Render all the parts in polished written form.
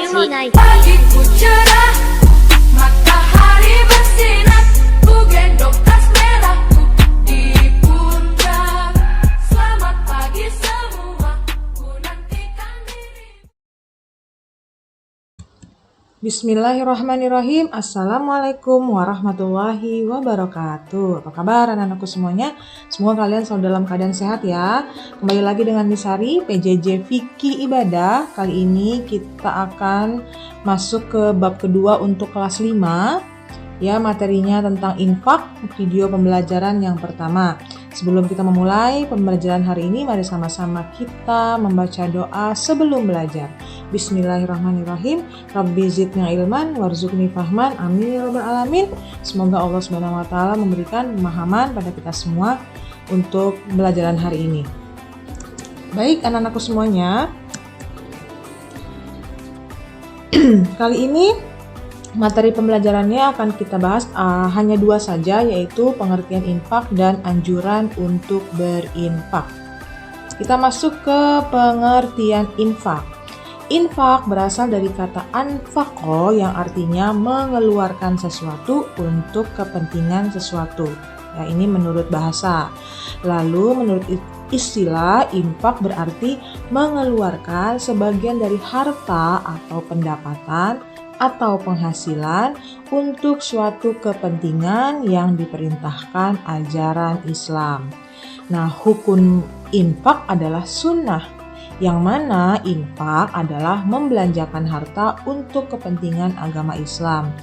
sih. Pagiku cerah, matahari bersinar, ku gendong tas merahku di pundak. Selamat pagi semua, ku nantikan diri. Bismillahirrahmanirrahim. Assalamualaikum warahmatullahi wabarakatuh. Apa kabar anak-anakku semuanya? Semoga kalian selalu dalam keadaan sehat ya. Kembali lagi dengan Misari, PJJ Fikih Ibadah. Kali ini kita akan masuk ke bab kedua untuk kelas 5. Ya, materinya tentang infak, video pembelajaran yang pertama. Sebelum kita memulai pembelajaran hari ini, mari sama-sama kita membaca doa sebelum belajar. Bismillahirrahmanirrahim. Rabbi zidni ilman warzuqni fahman. Amin ya rabbal alamin. Semoga Allah Subhanahu wa taala memberikan pemahaman pada kita semua untuk pembelajaran hari ini. Baik, anak-anakku semuanya. Kali ini materi pembelajarannya akan kita bahas hanya dua saja, yaitu pengertian infak dan anjuran untuk berinfak. Kita masuk ke pengertian infak. Infak berasal dari kata anfaqo yang artinya mengeluarkan sesuatu untuk kepentingan sesuatu. Ya, ini menurut bahasa. Lalu menurut istilah, infak berarti mengeluarkan sebagian dari harta atau pendapatan atau penghasilan untuk suatu kepentingan yang diperintahkan ajaran Islam. Nah, hukum infak adalah sunnah, yang mana infak adalah membelanjakan harta untuk kepentingan agama Islam.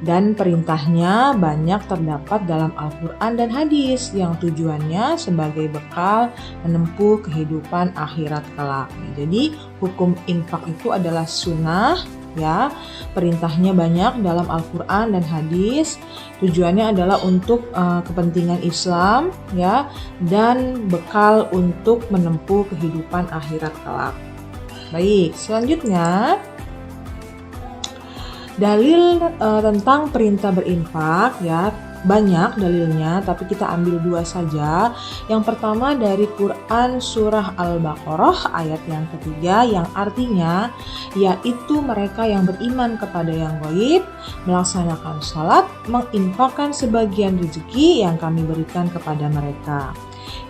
Dan perintahnya banyak terdapat dalam Al-Quran dan hadis yang tujuannya sebagai bekal menempuh kehidupan akhirat kelak. Jadi hukum infak itu adalah sunnah, ya, perintahnya banyak dalam Al-Quran dan hadis, tujuannya adalah untuk kepentingan Islam, ya, dan bekal untuk menempuh kehidupan akhirat kelak. Baik, selanjutnya dalil tentang perintah berinfak, ya, banyak dalilnya, tapi kita ambil dua saja. Yang pertama dari Quran surah Al-Baqarah ayat yang ketiga, yang artinya yaitu mereka yang beriman kepada yang gaib, melaksanakan salat, menginfakkan sebagian rezeki yang kami berikan kepada mereka.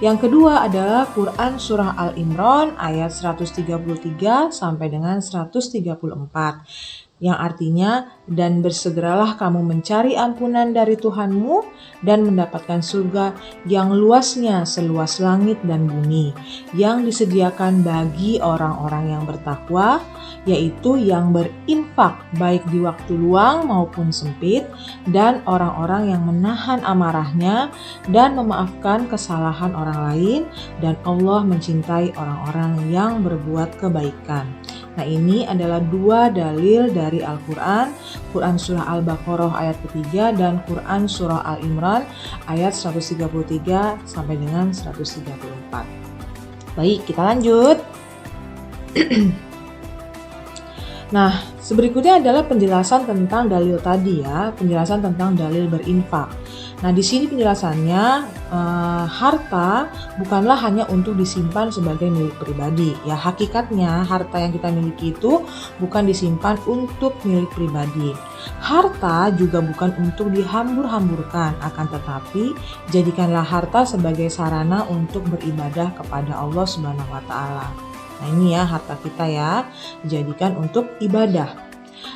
Yang kedua adalah Quran surah Al-Imran ayat 133 sampai dengan 134. Yang artinya, dan bersegeralah kamu mencari ampunan dari Tuhanmu dan mendapatkan surga yang luasnya seluas langit dan bumi, yang disediakan bagi orang-orang yang bertakwa, yaitu yang berinfak baik di waktu luang maupun sempit, dan orang-orang yang menahan amarahnya dan memaafkan kesalahan orang lain, dan Allah mencintai orang-orang yang berbuat kebaikan. Nah, ini adalah dua dalil dari Al-Quran, Quran surah Al-Baqarah ayat ketiga dan Quran surah Al-Imran ayat 133 sampai dengan 134. Baik, kita lanjut. Nah, berikutnya adalah penjelasan tentang dalil tadi, ya, penjelasan tentang dalil berinfak. Nah, di sini penjelasannya, harta bukanlah hanya untuk disimpan sebagai milik pribadi. Ya, hakikatnya harta yang kita miliki itu bukan disimpan untuk milik pribadi. Harta juga bukan untuk dihambur-hamburkan, akan tetapi jadikanlah harta sebagai sarana untuk beribadah kepada Allah Subhanahu wa taala. Nah, ini ya harta kita, ya, jadikan untuk ibadah.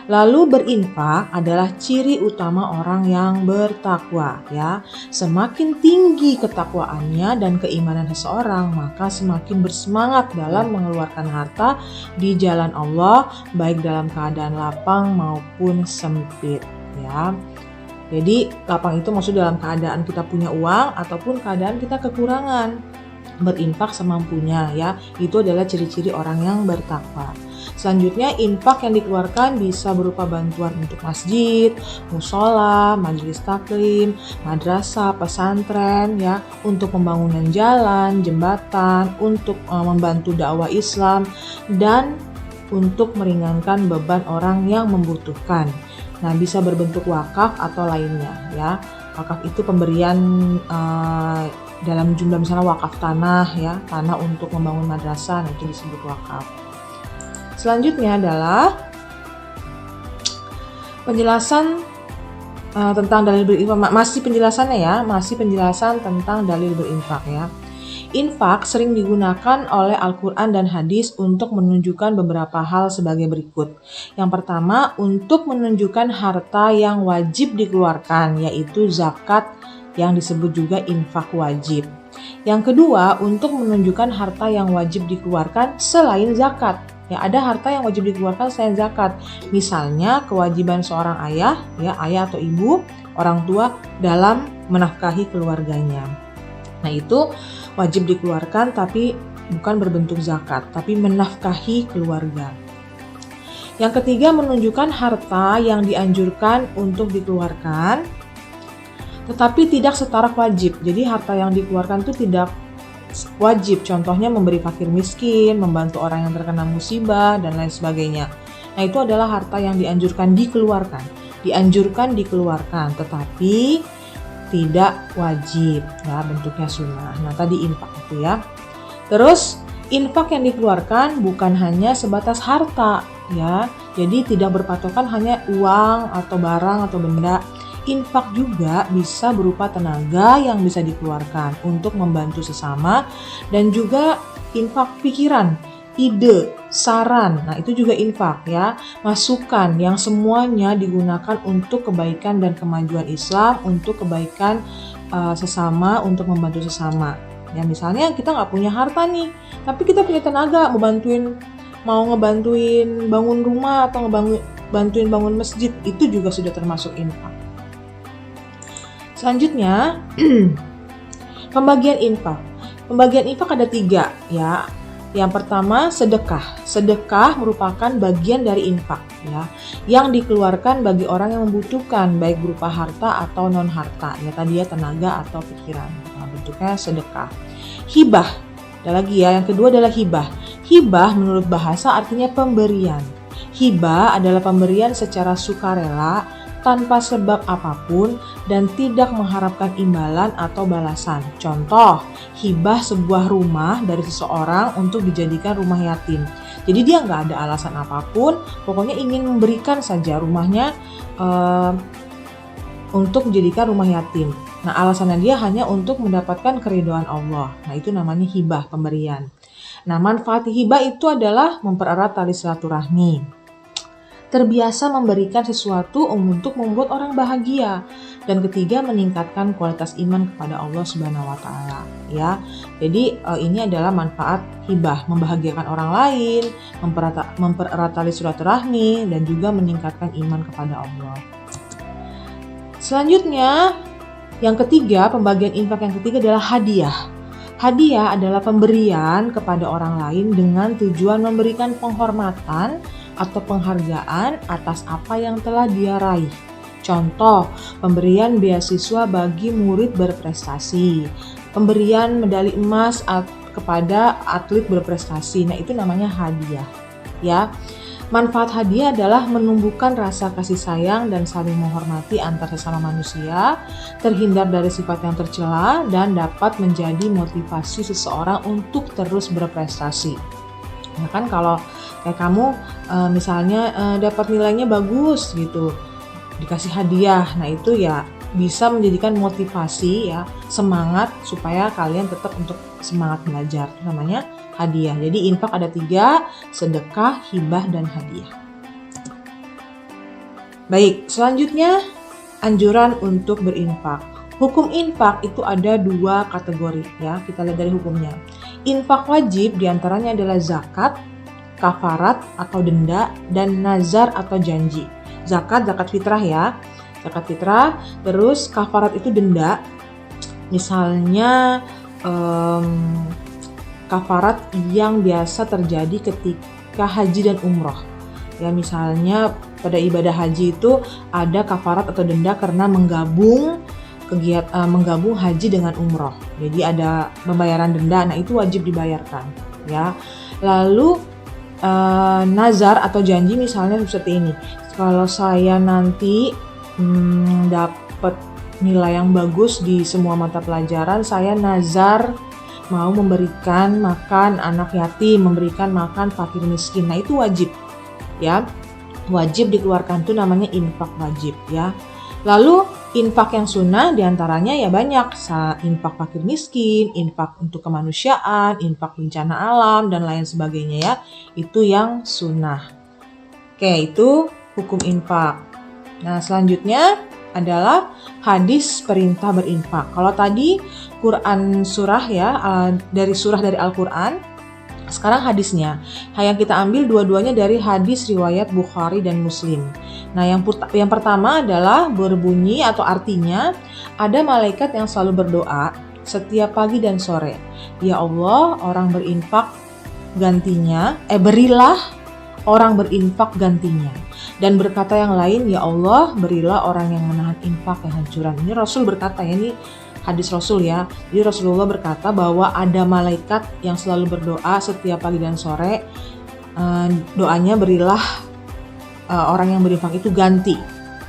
Lalu berinfak adalah ciri utama orang yang bertakwa, ya. Semakin tinggi ketakwaannya dan keimanan seseorang, maka semakin bersemangat dalam mengeluarkan harta di jalan Allah, baik dalam keadaan lapang maupun sempit, ya. Jadi lapang itu maksud dalam keadaan kita punya uang ataupun keadaan kita kekurangan. Berinfak semampunya, ya. Itu adalah ciri-ciri orang yang bertakwa. Selanjutnya, infak yang dikeluarkan bisa berupa bantuan untuk masjid, musola, majelis taklim, madrasah, pesantren, ya, untuk pembangunan jalan, jembatan, untuk membantu dakwah Islam, dan untuk meringankan beban orang yang membutuhkan. Nah, bisa berbentuk wakaf atau lainnya, ya. Wakaf itu pemberian dalam jumlah misalnya wakaf tanah, ya, tanah untuk membangun madrasah, nah itu disebut wakaf. Selanjutnya adalah Penjelasan tentang dalil berinfak, masih penjelasannya ya, masih penjelasan tentang dalil berinfak ya. Infak sering digunakan oleh Al-Quran dan hadis untuk menunjukkan beberapa hal sebagai berikut. Yang pertama, untuk menunjukkan harta yang wajib dikeluarkan, yaitu zakat yang disebut juga infak wajib. Yang kedua, untuk menunjukkan harta yang wajib dikeluarkan selain zakat. Ya, ada harta yang wajib dikeluarkan selain zakat. Misalnya kewajiban seorang ayah, ya ayah atau ibu, orang tua dalam menafkahi keluarganya. Nah, itu wajib dikeluarkan tapi bukan berbentuk zakat, tapi menafkahi keluarga. Yang ketiga, menunjukkan harta yang dianjurkan untuk dikeluarkan tetapi tidak setara wajib. Jadi harta yang dikeluarkan itu tidak wajib, contohnya memberi fakir miskin, membantu orang yang terkena musibah, dan lain sebagainya. Nah, itu adalah harta yang dianjurkan dikeluarkan, tetapi tidak wajib, ya bentuknya sunnah. Nah, tadi infak itu ya. Terus, infak yang dikeluarkan bukan hanya sebatas harta, ya. Jadi tidak berpatokan hanya uang atau barang atau benda. Infak juga bisa berupa tenaga yang bisa dikeluarkan untuk membantu sesama, dan juga infak pikiran, ide, saran. Nah, itu juga infak ya, masukan yang semuanya digunakan untuk kebaikan dan kemajuan Islam, untuk kebaikan sesama, untuk membantu sesama. Ya, misalnya kita nggak punya harta nih, tapi kita punya tenaga mau ngebantuin bangun rumah atau ngebantuin bangun masjid, itu juga sudah termasuk infak. Selanjutnya, pembagian infak. Pembagian infak ada 3 ya. Yang pertama, sedekah. Sedekah merupakan bagian dari infak ya, yang dikeluarkan bagi orang yang membutuhkan, baik berupa harta atau non harta. Ya, tadi ya tenaga atau pikiran. Nah, bentuknya sedekah. Hibah. Ada lagi ya, yang kedua adalah hibah. Hibah menurut bahasa artinya pemberian. Hibah adalah pemberian secara sukarela, tanpa sebab apapun dan tidak mengharapkan imbalan atau balasan. Contoh, hibah sebuah rumah dari seseorang untuk dijadikan rumah yatim. Jadi dia nggak ada alasan apapun, pokoknya ingin memberikan saja rumahnya untuk dijadikan rumah yatim. Nah, alasannya dia hanya untuk mendapatkan keridhaan Allah. Nah, itu namanya hibah, pemberian. Nah, manfaat hibah itu adalah mempererat tali silaturahmi, terbiasa memberikan sesuatu untuk membuat orang bahagia, dan ketiga, meningkatkan kualitas iman kepada Allah Subhanahu wa taala ya. Jadi ini adalah manfaat hibah, membahagiakan orang lain, mempererat tali silaturahmi, dan juga meningkatkan iman kepada Allah. Selanjutnya, yang ketiga, pembagian infak yang ketiga adalah hadiah. Hadiah adalah pemberian kepada orang lain dengan tujuan memberikan penghormatan atau penghargaan atas apa yang telah dia raih. Contoh, pemberian beasiswa bagi murid berprestasi, pemberian medali emas kepada atlet berprestasi. Nah, itu namanya hadiah. Ya. Manfaat hadiah adalah menumbuhkan rasa kasih sayang dan saling menghormati antar sesama manusia, terhindar dari sifat yang tercela, dan dapat menjadi motivasi seseorang untuk terus berprestasi. Ya kan, kalau kayak kamu misalnya dapat nilainya bagus gitu, dikasih hadiah, nah itu ya bisa menjadikan motivasi ya, semangat supaya kalian tetap untuk semangat belajar. Itu namanya hadiah. Jadi infak ada 3, sedekah, hibah, dan hadiah. Baik, selanjutnya anjuran untuk berinfak. Hukum infak itu ada 2 kategori ya, kita lihat dari hukumnya. Infak wajib diantaranya adalah zakat, kafarat atau denda, dan nazar atau janji. Zakat fitrah ya, zakat fitrah. Terus kafarat itu denda, misalnya kafarat yang biasa terjadi ketika haji dan umroh. Ya, misalnya pada ibadah haji itu ada kafarat atau denda karena menggabung haji dengan umroh. Jadi ada pembayaran denda, nah itu wajib dibayarkan ya. Lalu nazar atau janji misalnya seperti ini. Kalau saya nanti dapat nilai yang bagus di semua mata pelajaran, saya nazar mau memberikan makan anak yatim, memberikan makan fakir miskin. Nah, itu wajib ya. wajib dikeluarkan itu namanya infak wajib ya. Lalu infak yang sunnah diantaranya ya banyak, infak fakir miskin, infak untuk kemanusiaan, infak bencana alam dan lain sebagainya ya. Itu yang sunnah. Oke, itu hukum infak. Nah, selanjutnya adalah hadis perintah berinfak. Kalau tadi Quran surah ya, dari surah dari Al-Quran. Sekarang hadisnya, yang kita ambil dua-duanya dari hadis riwayat Bukhari dan Muslim. Nah, yang pertama adalah berbunyi atau artinya, ada malaikat yang selalu berdoa setiap pagi dan sore. Ya Allah, orang berinfak gantinya, berilah orang berinfak gantinya. Dan berkata yang lain, ya Allah, berilah orang yang menahan infak kehancuran. Ini Rasul berkata ya, ini hadis Rasul ya. Jadi Rasulullah berkata bahwa ada malaikat yang selalu berdoa setiap pagi dan sore. Doanya berilah orang yang berinfak itu ganti.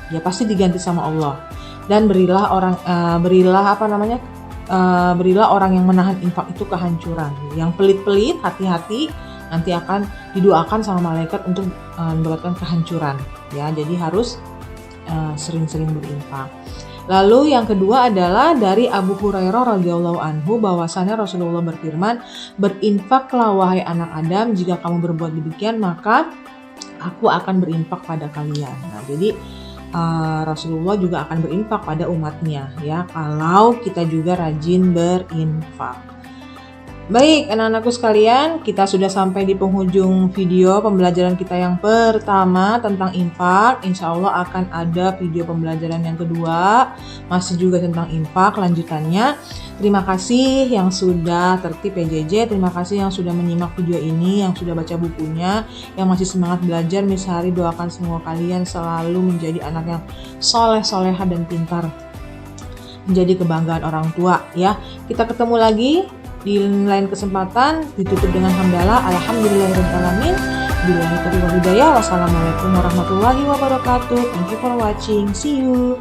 Ya pasti diganti sama Allah. Dan berilah orang yang menahan infak itu kehancuran. Yang pelit-pelit, hati-hati, nanti akan didoakan sama malaikat untuk mendapatkan kehancuran. Ya, jadi harus sering-sering berinfak. Lalu yang kedua adalah dari Abu Hurairah radhiyallahu anhu bahwasanya Rasulullah berfirman, berinfaklah wahai anak Adam, jika kamu berbuat demikian maka aku akan berinfak pada kalian. Nah, jadi Rasulullah juga akan berinfak pada umatnya ya, kalau kita juga rajin berinfak. Baik anak-anakku sekalian, kita sudah sampai di penghujung video pembelajaran kita yang pertama tentang infak. Insya Allah akan ada video pembelajaran yang kedua, masih juga tentang infak lanjutannya. Terima kasih yang sudah tertib PJJ, terima kasih yang sudah menyimak video ini, yang sudah baca bukunya, yang masih semangat belajar. Miss Hari doakan semua kalian selalu menjadi anak yang soleh, soleha dan pintar, menjadi kebanggaan orang tua ya. Kita ketemu lagi di lain kesempatan, ditutup dengan hamdalah alhamdulillahirrahmanirrahim. Billahi taufiq wal hidayah. Wassalamualaikum warahmatullahi wabarakatuh. Thank you for watching. See you.